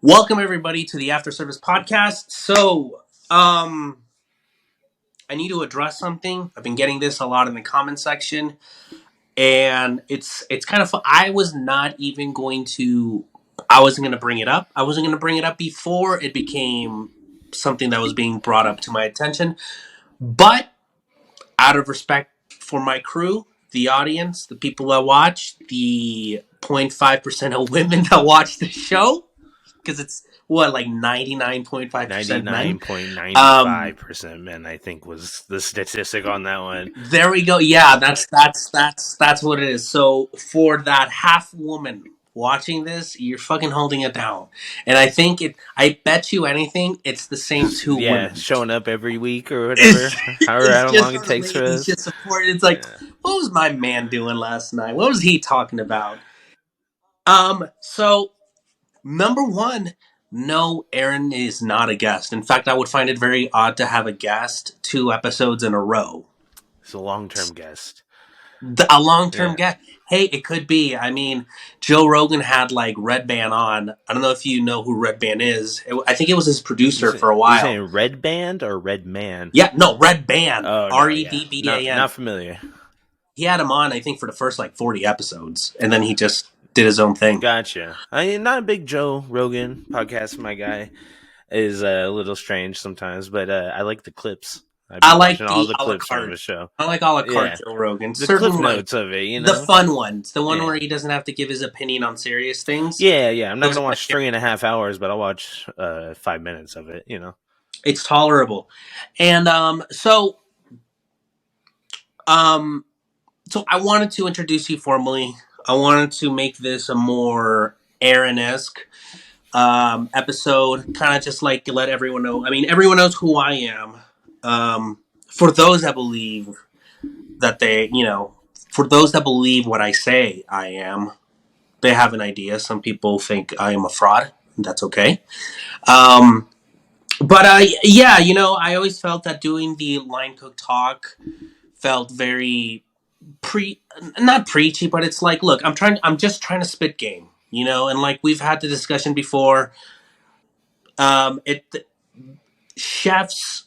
Welcome everybody to the After Service podcast. I need to address something. I've been getting this a lot in the comment section, and it's kind of fun. I wasn't going to bring it up. I wasn't going to bring it up before it became something that was being brought up to my attention. But out of respect for my crew, the audience, the people that watch, the 0.5% of women that watch the show, because it's what, like 99.5% men. 99.95% men, I think, was the statistic on that one. There we go. Yeah, that's what it is. So for that half woman watching this, you're fucking holding it down. And I bet you anything, it's the same two women. Showing up every week or whatever, however long it takes for us. Just support. It's like, what was my man doing last night? What was he talking about? So number one, no, Aaron is not a guest. In fact, I would find it very odd to have a guest 2 episodes in a row. It's a long-term guest. A long-term guest. Hey, it could be. I mean, Joe Rogan had like Red Band on. I don't know if you know who Red Band is. I think it was his producer for a while. You saying Red Band or Red Man? Yeah, no, Red Band. REDBAN. Not familiar. He had him on, I think, for the first like 40 episodes, and then he just did his own thing. Gotcha. I mean, not a big Joe Rogan podcast. My guy is a little strange sometimes, but I like the clips. I like all the clips from the show. I like a la carte Joe Rogan. The clip notes of it, you know? The fun ones. The one where he doesn't have to give his opinion on serious things. Yeah. I'm not going to watch 3.5 hours, but I'll watch 5 minutes of it, you know? It's tolerable. And so I wanted to introduce you formally. I wanted to make this a more Aaron-esque episode, kind of just like let everyone know. I mean, everyone knows who I am. For those that believe that for those that believe what I say I am, they have an idea. Some people think I am a fraud. That's okay. But I always felt that doing the Line Cook talk felt very not preachy, but it's like, look, I'm just trying to spit game, and like we've had the discussion before. Chefs,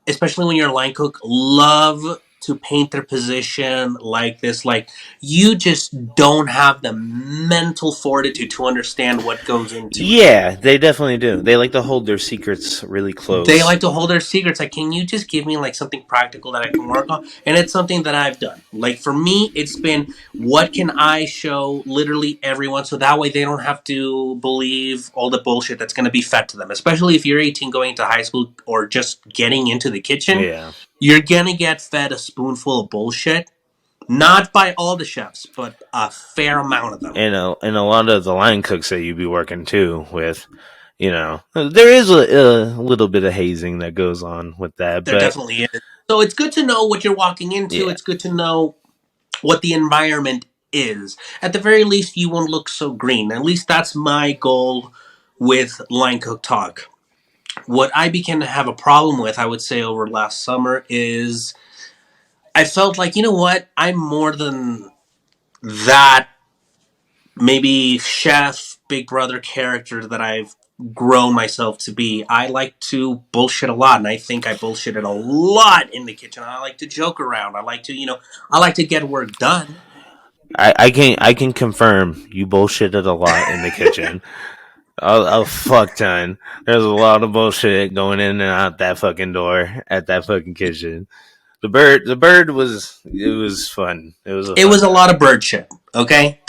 especially when you're a line cook, love to paint their position like this. Like, you just don't have the mental fortitude to understand what goes into it. Yeah, they definitely do. They like to hold their secrets really close. They like to hold their secrets. Like, can you just give me like something practical that I can work on? And it's something that I've done. Like, for me, it's been, what can I show literally everyone, so that way they don't have to believe all the bullshit that's going to be fed to them. Especially if you're 18 going to high school or just getting into the kitchen. Yeah. You're going to get fed a spoonful of bullshit. Not by all the chefs, but a fair amount of them. And a lot of the line cooks that you be working too with, there is a little bit of hazing that goes on with that. There definitely is. So it's good to know what you're walking into. Yeah. It's good to know what the environment is. At the very least, you won't look so green. At least that's my goal with Line Cook Talk. What I began to have a problem with, I would say, over last summer is I felt like, you know what? I'm more than that maybe chef, Big Brother character that I've grown myself to be. I like to bullshit a lot, and I think I bullshitted a lot in the kitchen. I like to joke around. I like to get work done. I can confirm you bullshitted a lot in the kitchen. A fuck ton. There's a lot of bullshit going in and out that fucking door at that fucking kitchen. The bird was fun. It was a lot of bird shit. Okay,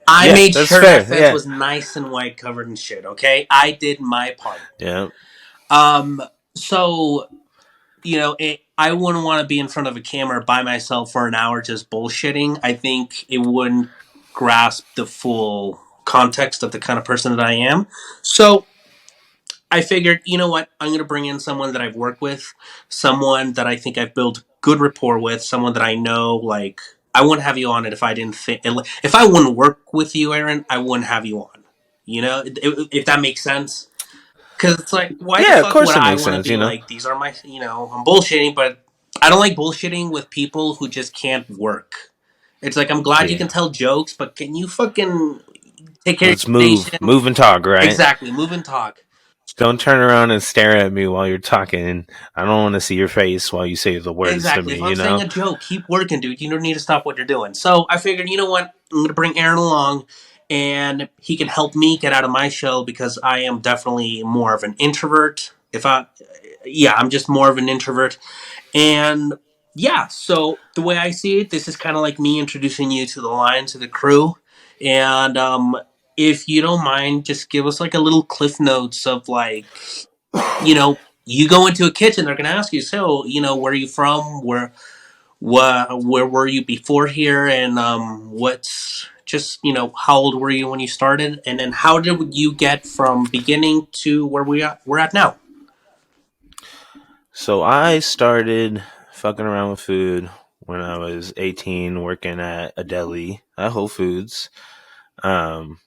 I made sure that fence was nice and white, covered in shit. Okay, I did my part. Yeah. So, I wouldn't want to be in front of a camera by myself for an hour just bullshitting. I think it wouldn't grasp the full context of the kind of person that I am. So I figured, you know what? I'm going to bring in someone that I've worked with, someone that I think I've built good rapport with, someone that I know, like, I wouldn't have you on it if I didn't think, if I wouldn't work with you, Aaron, I wouldn't have you on, if that makes sense. Because it's like, why the fuck would I want to be like, these are my, I'm bullshitting, but I don't like bullshitting with people who just can't work. It's like, I'm glad you can tell jokes, but can you fucking take care of Let's your move. station. Move and talk, right? Exactly, move and talk. Don't turn around and stare at me while you're talking. I don't want to see your face while you say the words to Exactly. If me, I'm saying a joke, keep working, dude. You don't need to stop what you're doing. So I figured, you know what? I'm going to bring Aaron along, and he can help me get out of my shell because I am definitely more of an introvert. Yeah, I'm just more of an introvert. And yeah, so the way I see it, this is kind of like me introducing you to the line, to the crew. And if you don't mind, just give us like a little cliff notes of like, you go into a kitchen, they're going to ask you, so, where are you from? Where were you before here? And what's just, how old were you when you started? And then how did you get from beginning to where we're at now? So I started fucking around with food when I was 18, working at a deli at Whole Foods. Um,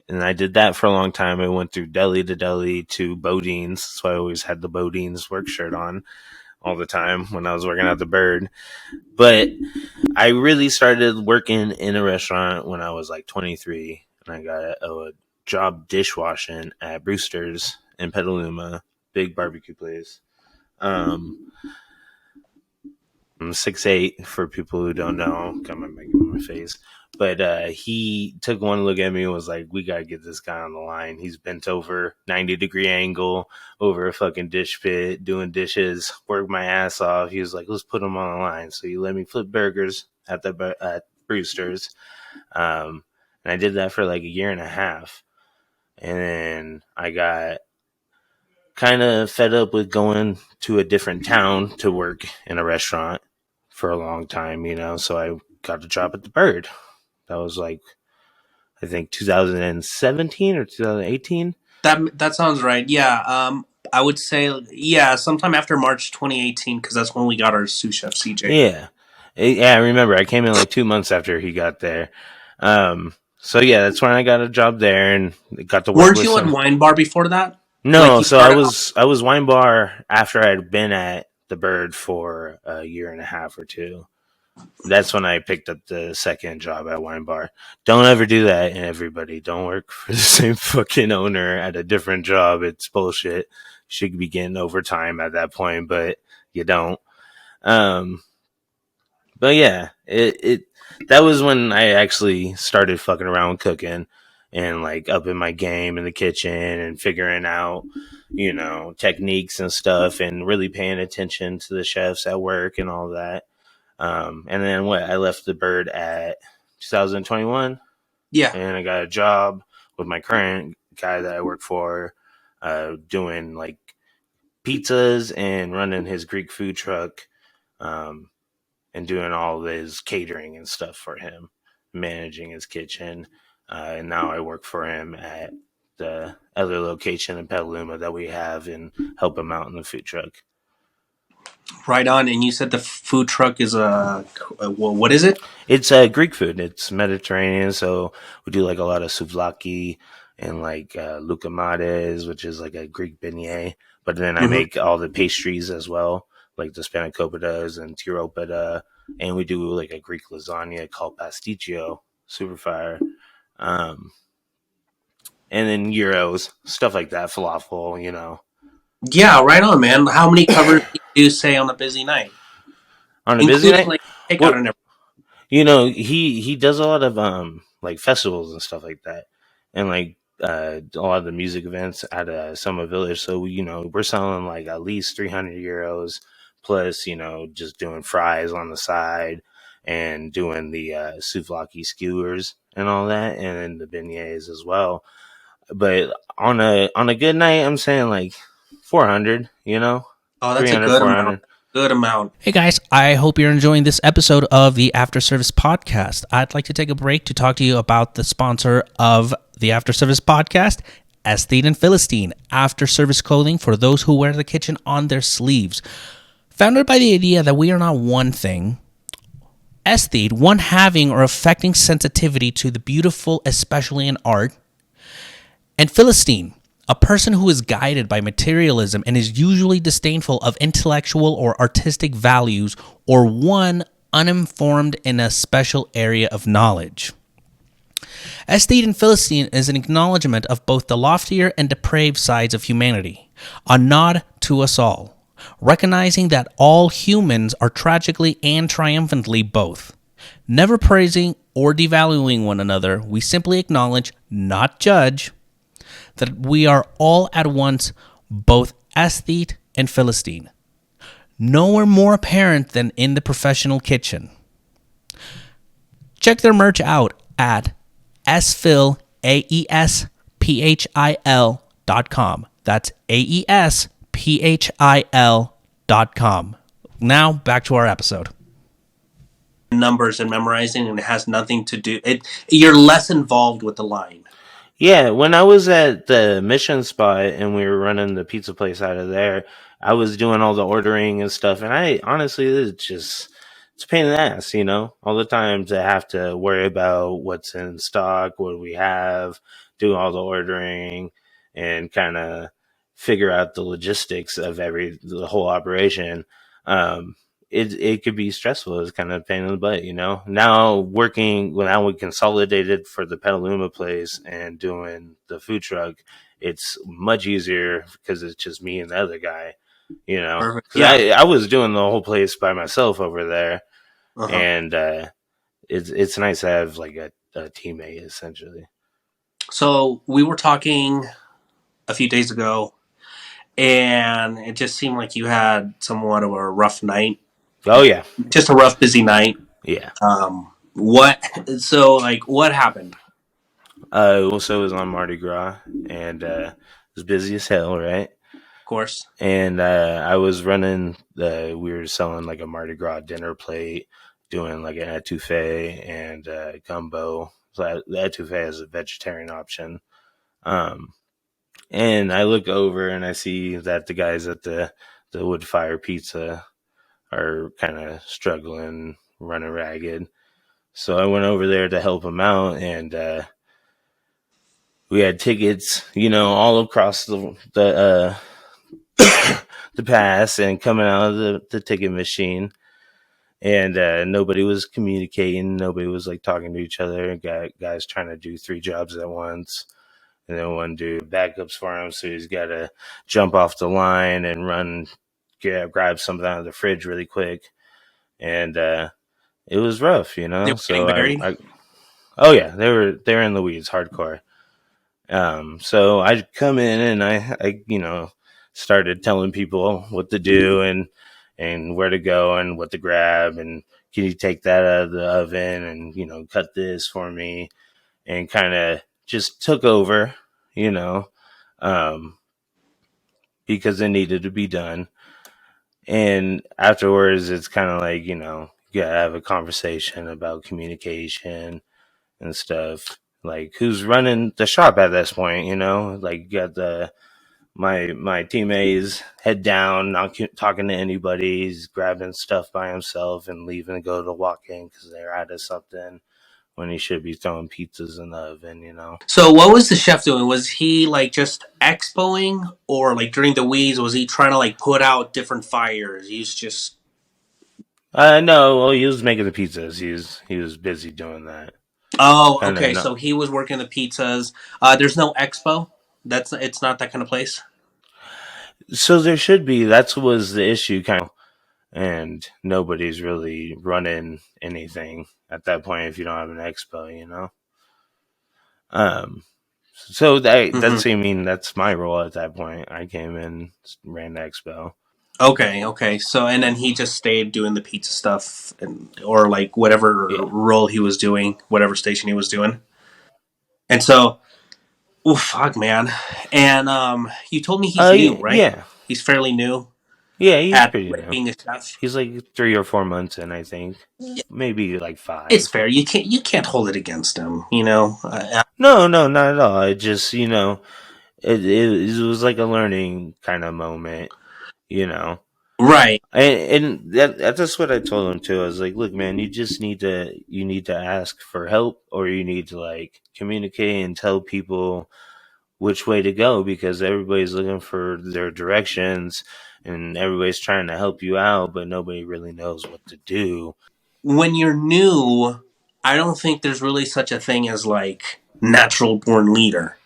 and I did that for a long time. I went through deli to deli to Bodines. So I always had the Bodines work shirt on all the time when I was working at the Bird. But I really started working in a restaurant when I was like 23, and I got a job dishwashing at Brewster's in Petaluma, big barbecue place. Um, I'm 6'8" for people who don't know. Got my makeup on my face. But he took one look at me and was like, we got to get this guy on the line. He's bent over 90-degree angle over a fucking dish pit doing dishes, worked my ass off. He was like, let's put him on the line. So he let me flip burgers at Brewster's. And I did that for like a year and a half. And then I got kind of fed up with going to a different town to work in a restaurant for a long time, so I got a job at the Bird. That was like, I think 2017 or 2018. That sounds right. Yeah. I would say, yeah, sometime after March 2018, because that's when we got our sous chef CJ. Yeah, I remember. I came in like 2 months after he got there. So yeah, that's when I got a job there and got to work Weren't with you at some. Wine Bar before that? Like No, you so I started off. was wine bar after I'd been at the Bird for a year and a half or two. That's when I picked up the second job at Wine Bar. Don't ever do that, and everybody. Don't work for the same fucking owner at a different job. It's bullshit. Should be getting overtime at that point, but you don't. Um, but yeah, it that was when I actually started fucking around with cooking and like upping my game in the kitchen and figuring out, techniques and stuff and really paying attention to the chefs at work and all that. And then I left the Bird at 2021, Yeah. and I got a job with my current guy that I work for, doing like pizzas and running his Greek food truck, and doing all of his catering and stuff for him, managing his kitchen. And now I work for him at the other location in Petaluma that we have and help him out in the food truck. Right on. And you said the food truck is what is it? It's Greek food. It's Mediterranean, so we do like a lot of souvlaki and like loukoumades, which is like a Greek beignet. But then I Mm-hmm. make all the pastries as well, like the spanakopita and tiropita, and we do like a Greek lasagna called pasticcio, super fire. Um, and then gyros, stuff like that, falafel. Yeah, right on, man. How many covers do you say on a busy night, On a busy including night, like takeout well, and everything? he does a lot of like festivals and stuff like that, and like a lot of the music events at Summer Village. So we're selling like at least 300 euros plus, just doing fries on the side and doing the souvlaki skewers and all that, and then the beignets as well. But on a good night, I'm saying like 400, Oh, that's a 300, good amount. 400. Good amount. Hey guys, I hope you're enjoying this episode of the After Service Podcast. I'd like to take a break to talk to you about the sponsor of the After Service Podcast, Esthete and Philistine, after service clothing for those who wear the kitchen on their sleeves. Founded by the idea that we are not one thing, Esthete, one having or affecting sensitivity to the beautiful, especially in art, and Philistine, a person who is guided by materialism and is usually disdainful of intellectual or artistic values, or one uninformed in a special area of knowledge. Aesthete and Philistine is an acknowledgement of both the loftier and depraved sides of humanity, a nod to us all, recognizing that all humans are tragically and triumphantly both. Never praising or devaluing one another, we simply acknowledge, not judge, that we are all at once both aesthete and Philistine. Nowhere more apparent than in the professional kitchen. Check their merch out at sphil, AESPHIL.com. That's AESPHIL.com. Now, back to our episode. Numbers and memorizing, and it has nothing to do. You're less involved with the line. Yeah, when I was at the Mission Spot and we were running the pizza place out of there, I was doing all the ordering and stuff. And I honestly, it's a pain in the ass, you know, all the time to have to worry about what's in stock, what we have, do all the ordering, and kind of figure out the logistics of the whole operation. It could be stressful. It's kind of a pain in the butt, you know. Now now we consolidated for the Petaluma place and doing the food truck, it's much easier because it's just me and the other guy, you know. Perfect. 'Cause I was doing the whole place by myself over there, and it's nice to have like a teammate essentially. So we were talking a few days ago, and it just seemed like you had somewhat of a rough night. Oh yeah, Just a rough, busy night. yeah. What? So, like, what happened? Also, it was on Mardi Gras, and it was busy as hell, right? Of course. And I was running we were selling like a Mardi Gras dinner plate, doing like an etouffee and gumbo. So the etouffee is a vegetarian option. And I look over and I see that the guys at the Wood Fire Pizza are kind of struggling, running ragged. So I went over there to help them out, and we had tickets, you know, all across the pass and coming out of the ticket machine, and nobody was communicating. Nobody was like talking to each other. Guys trying to do 3 jobs at once, and then one dude backups for him, so he's got to jump off the line and run, grab something out of the fridge really quick, and it was rough, you know. They were getting buried? Oh yeah, they were in the weeds, hardcore. So I come in and I you know, started telling people what to do and where to go and what to grab, and can you take that out of the oven and, you know, cut this for me, and kind of just took over, you know, because it needed to be done. And afterwards, it's kind of like, you know, you gotta have a conversation about communication and stuff. Like, who's running the shop at this point, you know? Like, you got my teammates head down, not talking to anybody. He's grabbing stuff by himself and leaving to go to walk in because they're out of something, when he should be throwing pizzas in the oven, you know? So what was the chef doing? Was he like just expoing, or like during the weeds, was he trying to like put out different fires? He's just No, well, he was making the pizzas. He was busy doing that. okay. So he was working the pizzas. There's no expo. It's not that kind of place. So there should be. That was the issue, kind of, and nobody's really running anything at that point if you don't have an expo, you know. So that's I mean, that's my role at that point. I came in, ran the expo. Okay. So and then he just stayed doing the pizza stuff, or like whatever role he was doing, whatever station he was doing. And so, oh fuck, man. And you told me he's new, right? Yeah, he's fairly new. Yeah, he's At pretty new. being a chef. He's like 3 or 4 months in, I think. Maybe like 5. It's fair. You can't hold it against him, you know. No, not at all. It just, you know, it was like a learning kind of moment, you know. Right. And that's what I told him too. I was like, look, man, you need to ask for help, or you need to like communicate and tell people which way to go, because everybody's looking for their directions and everybody's trying to help you out, but nobody really knows what to do. When you're new, I don't think there's really such a thing as like natural born leader.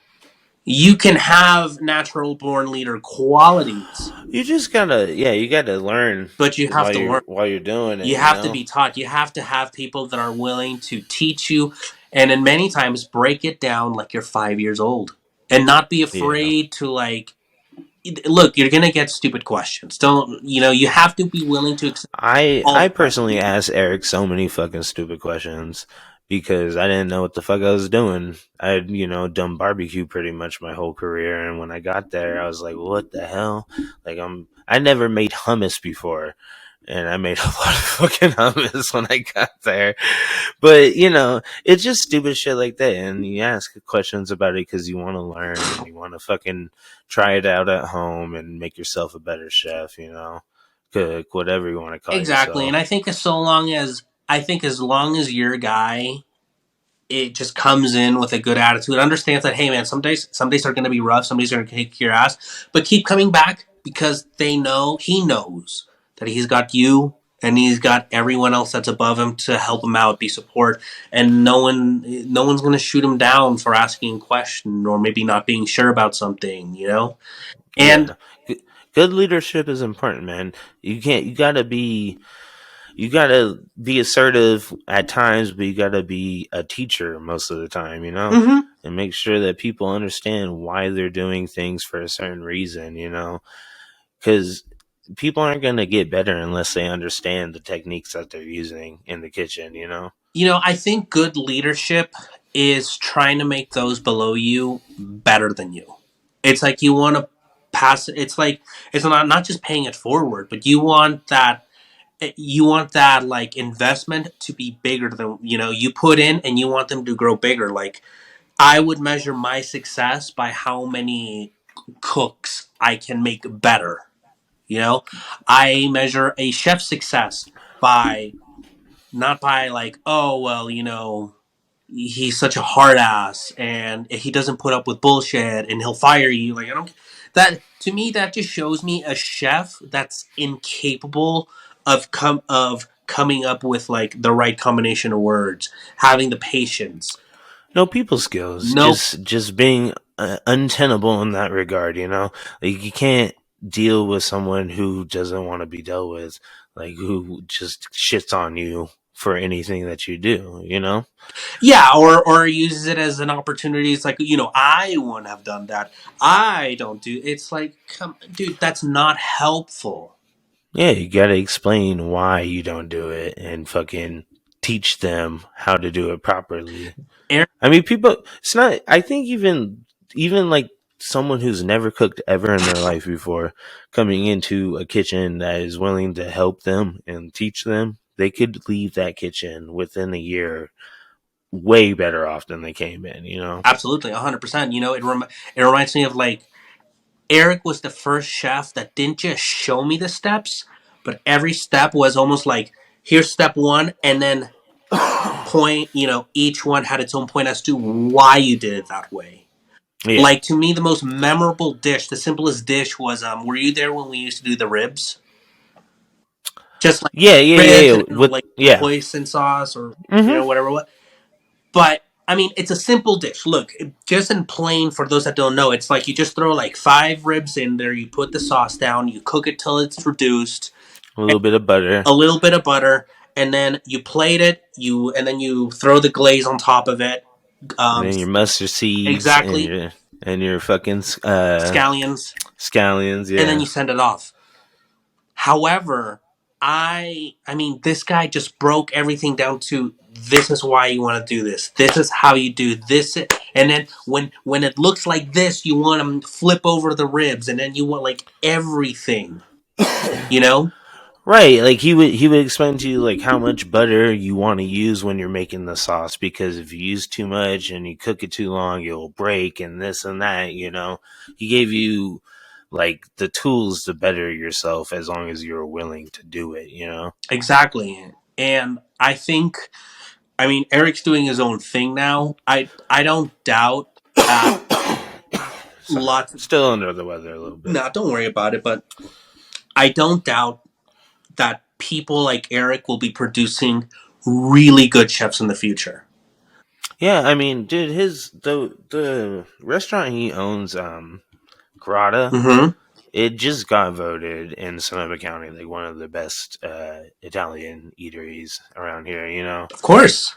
You can have natural born leader qualities, You just gotta, yeah, you gotta learn but you have to learn. while you're doing it. You You have to know. be taught. You have to have people that are willing to teach you, and in many times break it down like you're 5 years old, and not be Yeah. afraid to like. Look, you're gonna get stupid questions. Don't you know? You have to be willing to accept all I the questions. personally asked Eric so many fucking stupid questions because I didn't know what the fuck I was doing. I had, done barbecue pretty much my whole career, and when I got there, I was like, "What the hell?" Like I never made hummus before, and I made a lot of fucking hummus when I got there. But it's just stupid shit like that, and you ask questions about it because you want to learn and you want to fucking try it out at home and make yourself a better chef. Cook, whatever you want to call Exactly, and yourself. I think as long as your guy, it just comes in with a good attitude, understands that hey man, some days are going to be rough, some days are going to kick your ass, but keep coming back because he knows that he's got you and he's got everyone else that's above him to help him out, be support, and no one's going to shoot him down for asking a question or maybe not being sure about something, and Yeah. Good leadership is important, man. You gotta be assertive at times, but you gotta be a teacher most of the time, mhm. and make sure that people understand why they're doing things for a certain reason, because people aren't gonna get better unless they understand the techniques that they're using in the kitchen. I think good leadership is trying to make those below you better than you. It's like you want to pass. It's like it's not just paying it forward, but you want that like investment to be bigger than you put in, and you want them to grow bigger. Like I would measure my success by how many cooks I can make better. You know, I measure a chef's success by not by like, oh well, he's such a hard ass and he doesn't put up with bullshit and he'll fire you. Like I don't that to me that just shows me a chef that's incapable of coming up with like the right combination of words, having the patience. No people skills, No, just being untenable in that regard. Like you can't deal with someone who doesn't want to be dealt with, like who just shits on you for anything that you do. yeah, or uses it as an opportunity. It's like I wouldn't have done that. I don't do. It's like, come, dude, that's not helpful. Yeah, you gotta explain why you don't do it and fucking teach them how to do it properly. Aaron, I mean, people. It's not. I think even like someone who's never cooked ever in their life before, coming into a kitchen that is willing to help them and teach them, they could leave that kitchen within a year way better off than they came in. absolutely, 100%. It reminds me of like Eric was the first chef that didn't just show me the steps, but every step was almost like here's step one, and then point. Each one had its own point as to why you did it that way. Yeah. Like to me, the most memorable dish, the simplest dish was were you there when we used to do the ribs? Just like Yeah, yeah, yeah, ribs yeah. and With like yeah. hoisin sauce or Mm-hmm. whatever. What? But I mean, it's a simple dish. Look, just in plain for those that don't know, it's like you just throw like 5 ribs in there. You put the sauce down. You cook it till it's reduced. A little bit of butter, A little bit of butter, and then you plate it. You throw the glaze on top of it. and Um, then your mustard seeds exactly, and your fucking scallions, scallions. and then you Yeah. send it off. However, I mean, this guy just broke everything down to this is why you want to do this. This is how you do this. And then when it looks like this, you want to flip over the ribs, and then you want like everything. You know? Right, like he would explain to you like how much butter you want to use when you're making the sauce, because if you use too much and you cook it too long, it'll break and this and that. He gave you like the tools to better yourself as long as you're willing to do it. Exactly. And I mean, Eric's doing his own thing now. I don't doubt that Sorry, lots. still under the weather a little bit. No, don't worry about it. But I don't doubt that people like Eric will be producing really good chefs in the future. Yeah, I mean, dude, the restaurant he owns, Grata, Mm-hmm. it just got voted in Sonoma County like one of the best Italian eateries around here. You know, Of course.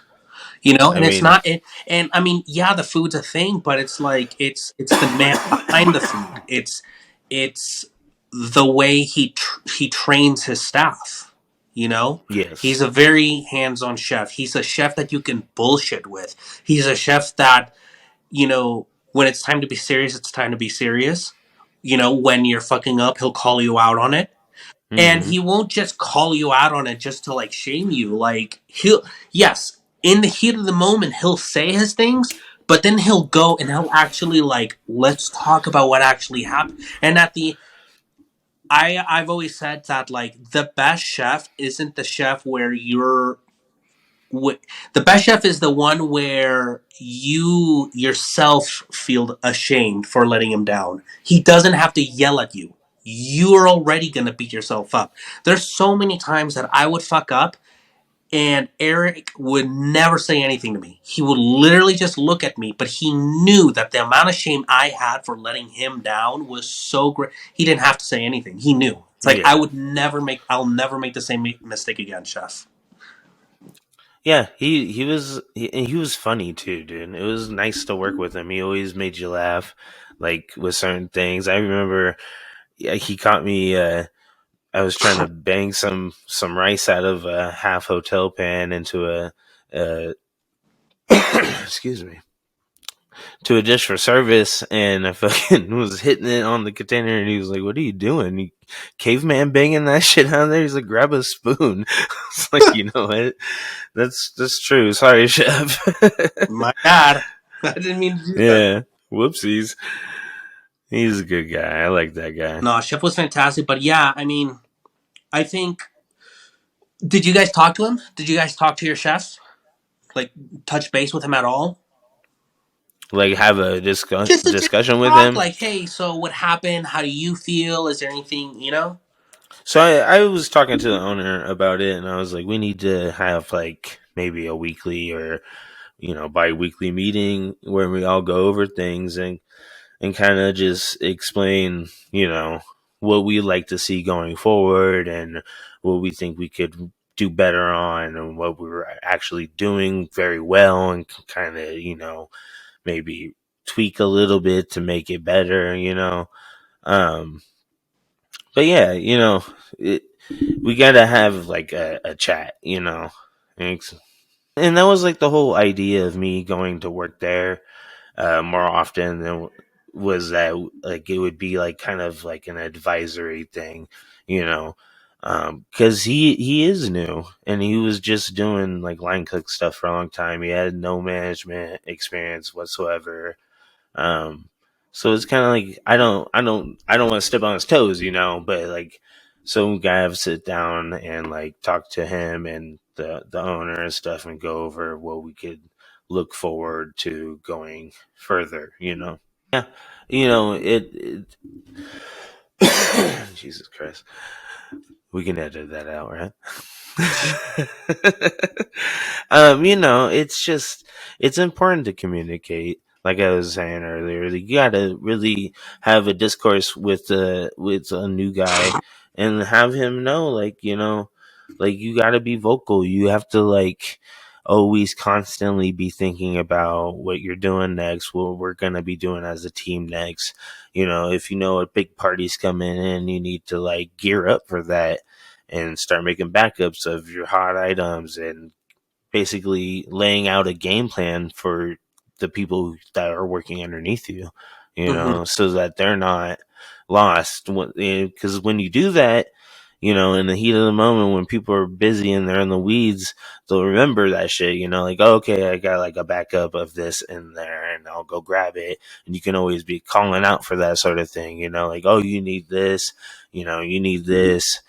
I And it's mean, not, and I mean, yeah, the food's a thing, but it's like, it's the man behind the food. It's the way he trains his staff. He's yes, a very hands-on chef. He's a chef that you can bullshit with. He's a chef that, when it's time to be serious, it's time to be serious. When you're fucking up, he'll call you out on it. And mm-hmm. he won't just call you out on it just to like shame you. Like yes, in the heat of the moment, he'll say his things, but then he'll go and he'll actually like, let's talk about what actually happened. And I've always said that like the best chef isn't the chef where the best chef is the one where you yourself feel ashamed for letting him down. He doesn't have to yell at you. You're already going to beat yourself up. There's so many times that I would fuck up and Eric would never say anything to me. He would literally just look at me, but he knew that the amount of shame I had for letting him down was so great. He didn't have to say anything. He knew. It's like Yeah, I'll never make the same mistake again, chef. yeah. He was funny too, dude. It was nice to work with him. He always made you laugh, like with certain things. I remember, yeah, he caught me. I was trying to bang some rice out of a half hotel pan into a excuse me, to a dish for service, and I fucking was hitting it on the container, and he was like, "What are you doing? You caveman banging that shit out there?" He's like, "Grab a spoon." It's like, you know what? That's true. Sorry, chef. My God. I didn't mean to do that. Yeah, whoopsies. He's a good guy. I like that guy. No, Chef was fantastic. But yeah, I mean, I think. Did you guys talk to him? Did you guys talk to your chef? Like, touch base with him at all? Like, have a Just a general discussion with talk, him. like, hey, so what happened? How do you feel? Is there anything? So I was talking to the owner about it, and I was like, we need to have like maybe a weekly or bi-weekly meeting where we all go over things and kind of just explain what we like to see going forward and what we think we could do better on and what we're actually doing very well and kind of maybe tweak a little bit to make it better. um but yeah, we gotta have like a chat. Thanks. And that was like the whole idea of me going to work there more often than was that like it would be like kind of like an advisory thing, you know, because he is new and he was just doing like line cook stuff for a long time. He had no management experience whatsoever. Um, so it's kind of like I don't want to step on his toes, but like so we gotta have to sit down and like talk to him and the owner and stuff and go over what we could look forward to going further. Yeah, it Jesus Christ, we can edit that out, right? It's important to communicate. Like I was saying earlier, you gotta really have a discourse with a new guy and have him know, like you gotta be vocal. You have to like always constantly be thinking about what you're doing next, what we're gonna be doing as a team next. If a big party's coming in, you need to like gear up for that and start making backups of your hot items and basically laying out a game plan for the people that are working underneath you, Mm-hmm. so that they're not lost. Because when you do that, in the heat of the moment when people are busy and they're in the weeds, they'll remember that shit, like, oh, okay, I got like a backup of this in there and I'll go grab it. And you can always be calling out for that sort of thing, like, oh, you need this, you need this.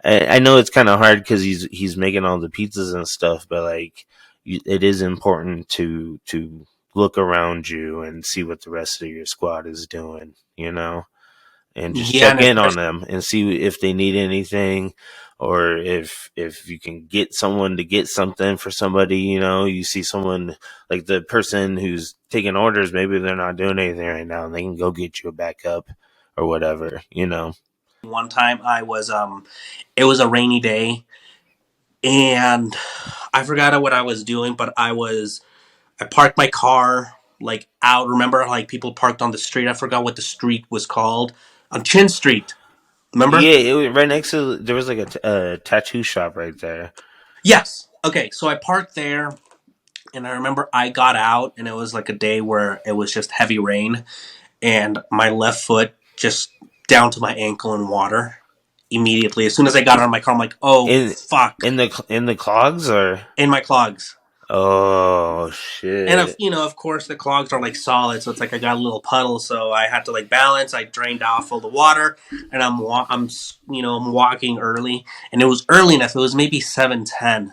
I know it's kind of hard because he's making all the pizzas and stuff, but like it is important to look around you and see what the rest of your squad is doing. and just Yeah, check and in on especially them and see if they need anything, or if you can get someone to get something for somebody. You see someone like the person who's taking orders, maybe they're not doing anything right now, and they can go get you a backup or whatever. one time it was a rainy day, and I forgot what I was doing, but I parked my car like out. Remember, like people parked on the street. I forgot what the street was called, on Chin Street. Remember? Yeah, it was right next to, there was like a tattoo shop right there. Yes. Okay, so I parked there, and I remember I got out, and it was like a day where it was just heavy rain, and my left foot just down to my ankle in water immediately. As soon as I got out of my car, I'm like, oh in fuck, in the clogs, or in my clogs. oh And shit. of course, the clogs are like solid, so it's like I got a little puddle. So I had to like balance. I drained off all the water, and I'm walking early, and it was early enough. It was maybe 7:10,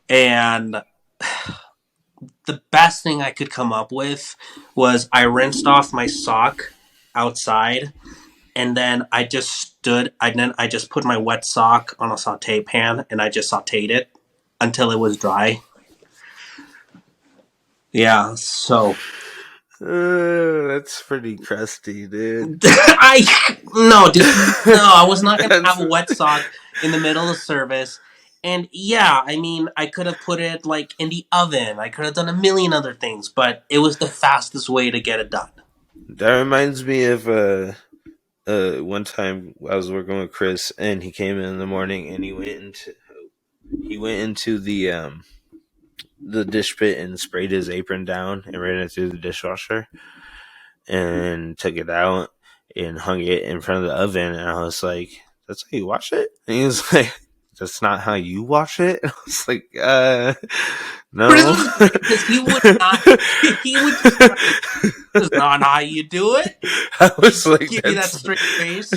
and the best thing I could come up with was I rinsed off my sock outside, and then I just stood. I just put my wet sock on a saute pan, and I just sauteed it until it was dry. Yeah, so That's pretty crusty, dude. dude, no, I was not gonna That's have a wet sock in the middle of service. And yeah, I mean, I could have put it like in the oven. I could have done a million other things, but it was the fastest way to get it done. That reminds me of one time I was working with Chris, and he came in the morning, and he went into the dish pit and sprayed his apron down and ran it through the dishwasher and took it out and hung it in front of the oven. And I was like, "That's how you wash it?" And he was like, "That's not how you wash it." And I was like, "No." Because he would not. He would just. That's not how you do it. I was like, Give you that "That's straight face.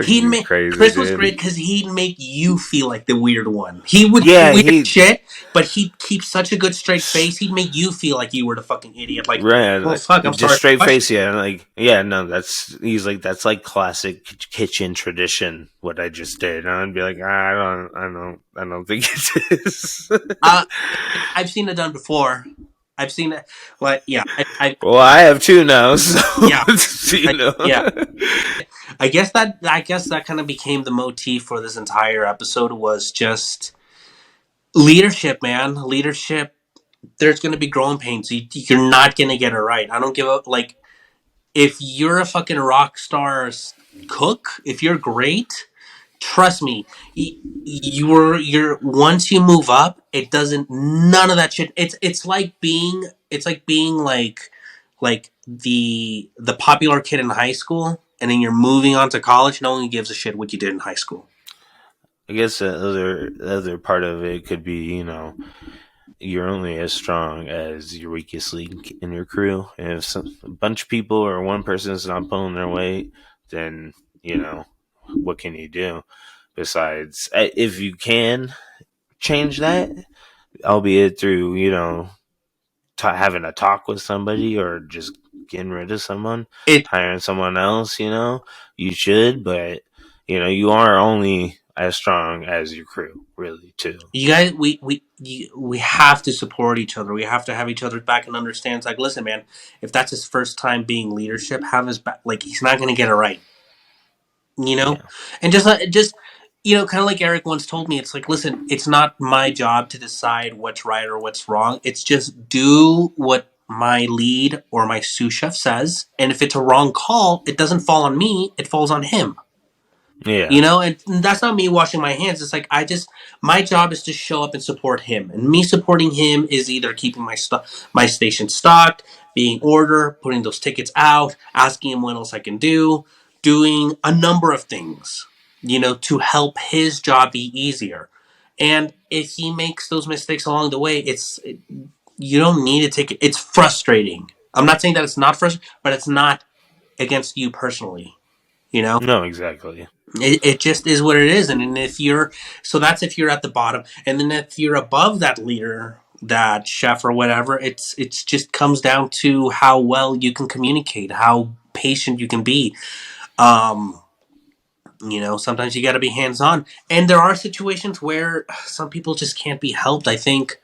he'd make crazy." Chris was dude. great because he'd make you feel like the weird one. He would Yeah, do weird shit, but he'd keep such a good straight face. He'd make you feel like you were the fucking idiot. Like, right, oh fuck, I'm just sorry. straight face. Yeah, like, yeah, no, he's like, that's like classic kitchen tradition. What I just did, and I'd be like, I don't think it is. I've seen it done before. I've seen it, but yeah, Well, I have two now, so yeah, yeah. yeah. I guess that kind of became the motif for this entire episode, was just leadership, man. Leadership. There's going to be growing pains. You're not going to get it right. I don't give a like. If you're a fucking rock star cook, if you're great, trust me, you're once you move up, it doesn't, none of that shit. It's like being like the popular kid in high school, and then you're moving on to college. No one gives a shit what you did in high school. I guess the other part of it could be, you're only as strong as your weakest link in your crew. And if a bunch of people or one person is not pulling their weight, then, what can you do? Besides, if you can change that, albeit through, having a talk with somebody, or just getting rid of someone, hiring someone else, you should, but, you are only as strong as your crew, really, too. You guys, we have to support each other. We have to have each other's back and understand. It's like, listen, man, if that's his first time being leadership, have his back. Like, he's not going to get it right, Yeah. And just kind of like Eric once told me, it's like, listen, it's not my job to decide what's right or what's wrong. It's just do what my lead or my sous chef says, and if it's a wrong call, it doesn't fall on me. It falls on him. Yeah. And that's not me washing my hands. It's like, my job is to show up and support him. And me supporting him is either keeping my station stocked, being order, putting those tickets out, asking him what else I can do, doing a number of things, to help his job be easier. And if he makes those mistakes along the way, you don't need to take it. It's frustrating. I'm not saying that it's not frustrating, but it's not against you personally, No, exactly. It just is what it is. And if that's if you're at the bottom. And then if you're above that leader, that chef or whatever, it's just comes down to how well you can communicate, how patient you can be. Um, sometimes you got to be hands on, and there are situations where some people just can't be helped. I think